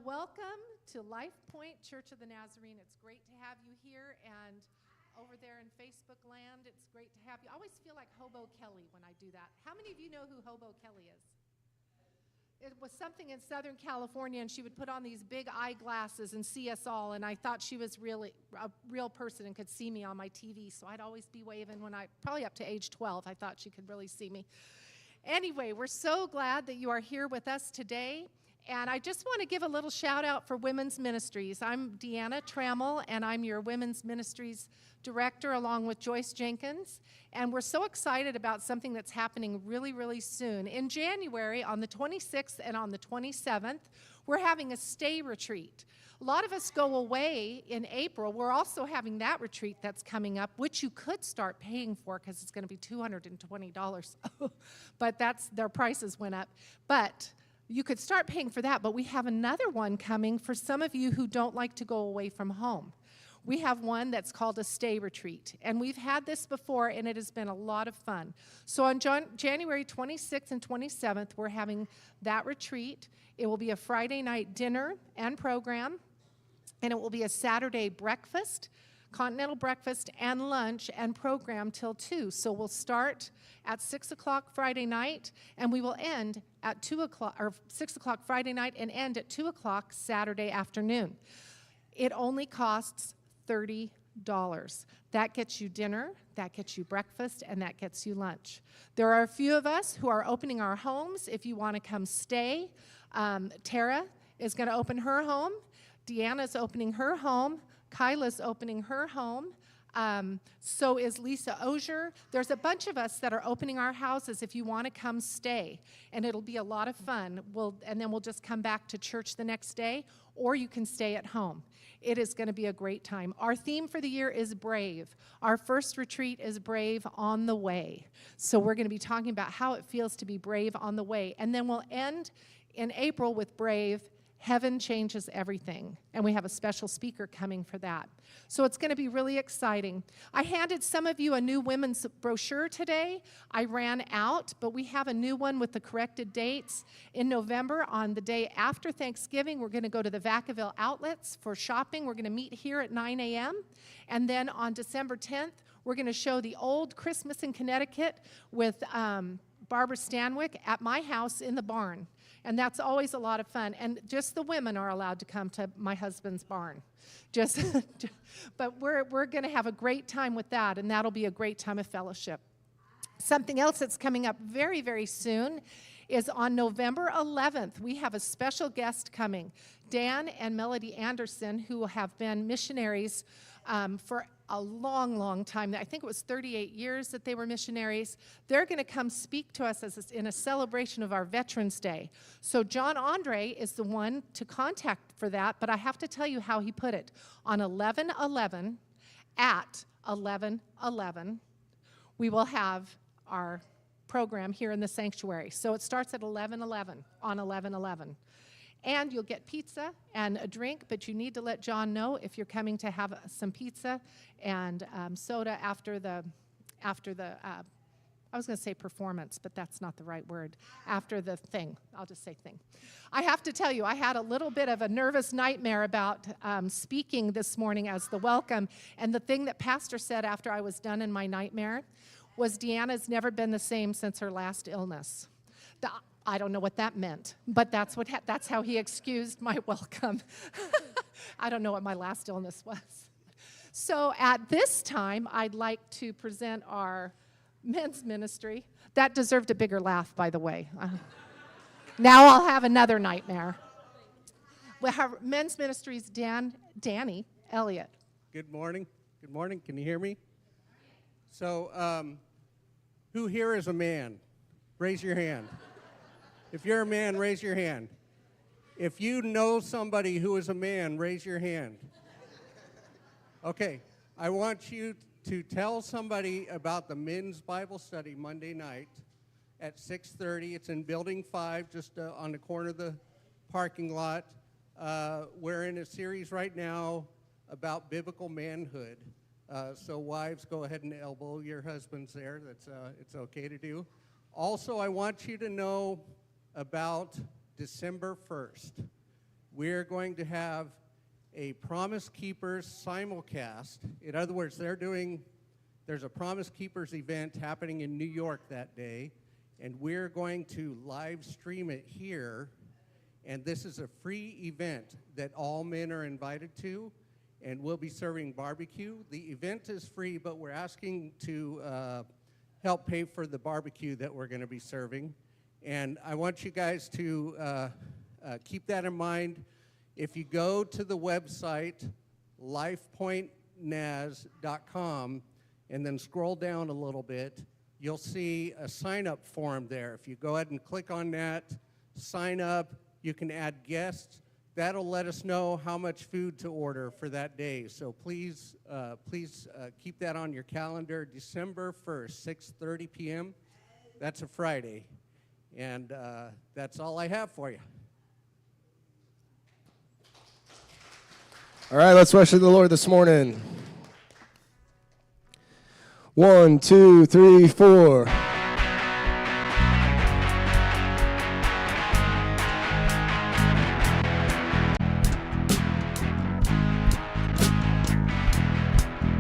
Welcome to Life Point Church of the Nazarene. It's great to have you here, and over there in Facebook land, it's great to have you. I always feel like Hobo Kelly when I do that. How many of you know who Hobo Kelly is? It was something in Southern California, and she would put on these big eyeglasses and see us all, and I thought she was really a real person and could see me on my TV, so I'd always be waving when probably up to age 12, I thought she could really see me. Anyway, we're so glad that you are here with us today. And I just want to give a little shout out for Women's Ministries. I'm Deanna Trammell, and I'm your Women's Ministries Director along with Joyce Jenkins. And we're so excited about something that's happening really, really soon. In January, on the 26th and on the 27th, we're having a stay retreat. A lot of us go away in April. We're also having that retreat that's coming up, which you could start paying for because it's going to be $220. But their prices went up. But you could start paying for that, but we have another one coming for some of you who don't like to go away from home. We have one that's called a stay retreat, and we've had this before, and it has been a lot of fun. So on January 26th and 27th, we're having that retreat. It will be a Friday night dinner and program, and it will be a Saturday breakfast, continental breakfast and lunch and program till 2. So we'll start at 6 o'clock Friday night, and we will end at 2 o'clock, or 6 o'clock Friday night and end at 2 o'clock Saturday afternoon. It only costs $30. That gets you dinner, that gets you breakfast, and that gets you lunch. There are a few of us who are opening our homes. If you want to come stay, Tara is going to open her home. Deanna's opening her home. Kyla's opening her home. So is Lisa Ozier. There's a bunch of us that are opening our houses if you want to come stay. And it'll be a lot of fun. And then we'll just come back to church the next day, or you can stay at home. It is going to be a great time. Our theme for the year is Brave. Our first retreat is Brave on the Way. So we're going to be talking about how it feels to be brave on the way. And then we'll end in April with Brave, Heaven Changes Everything, and we have a special speaker coming for that. So it's going to be really exciting. I handed some of you a new women's brochure today. I ran out, but we have a new one with the corrected dates. In November, on the day after Thanksgiving, we're going to go to the Vacaville Outlets for shopping. We're going to meet here at 9 a.m. And then on December 10th, we're going to show the old Christmas in Connecticut with Barbara Stanwyck at my house in the barn. And that's always a lot of fun. And just the women are allowed to come to my husband's barn. But we're going to have a great time with that, and that'll be a great time of fellowship. Something else that's coming up very, very soon is on November 11th. We have a special guest coming, Dan and Melody Anderson, who have been missionaries for a long, long time. I think it was 38 years that they were missionaries. They're going to come speak to us in a celebration of our Veterans Day. So John Andre is the one to contact for that, but I have to tell you how he put it. On 11/11, at 11/11, we will have our program here in the sanctuary. So it starts at 11/11 on 11/11. And you'll get pizza and a drink, but you need to let John know if you're coming to have some pizza and soda after the I was going to say performance, but that's not the right word. After the thing. I'll just say thing. I have to tell you, I had a little bit of a nervous nightmare about speaking this morning as the welcome, and the thing that Pastor said after I was done in my nightmare was Deanna's never been the same since her last illness. I don't know what that meant, but that's how he excused my welcome. I don't know what my last illness was. So at this time, I'd like to present our men's ministry. That deserved a bigger laugh, by the way. Now I'll have another nightmare. We have men's ministry's Danny Elliott. Good morning. Good morning. Can you hear me? So, who here is a man? Raise your hand. If you're a man, raise your hand. If you know somebody who is a man, raise your hand. Okay, I want you to tell somebody about the men's Bible study Monday night at 6:30. It's in Building 5, just on the corner of the parking lot. We're in a series right now about biblical manhood. So wives, go ahead and elbow your husbands there. It's okay to do. Also, I want you to know about December 1st. we're going to have a Promise Keepers simulcast. In other words, there's a Promise Keepers event happening in New York that day, and we're going to live stream it here. And this is a free event that all men are invited to, and we'll be serving barbecue. The event is free, but we're asking to help pay for the barbecue that we're going to be serving. And I want you guys to keep that in mind. If you go to the website, lifepointnaz.com, and then scroll down a little bit, you'll see a sign-up form there. If you go ahead and click on that, sign up, you can add guests. That'll let us know how much food to order for that day. So please keep that on your calendar. December 1st, 6:30 p.m. That's a Friday. And that's all I have for you. All right, let's worship the Lord this morning. 1, 2, 3, 4.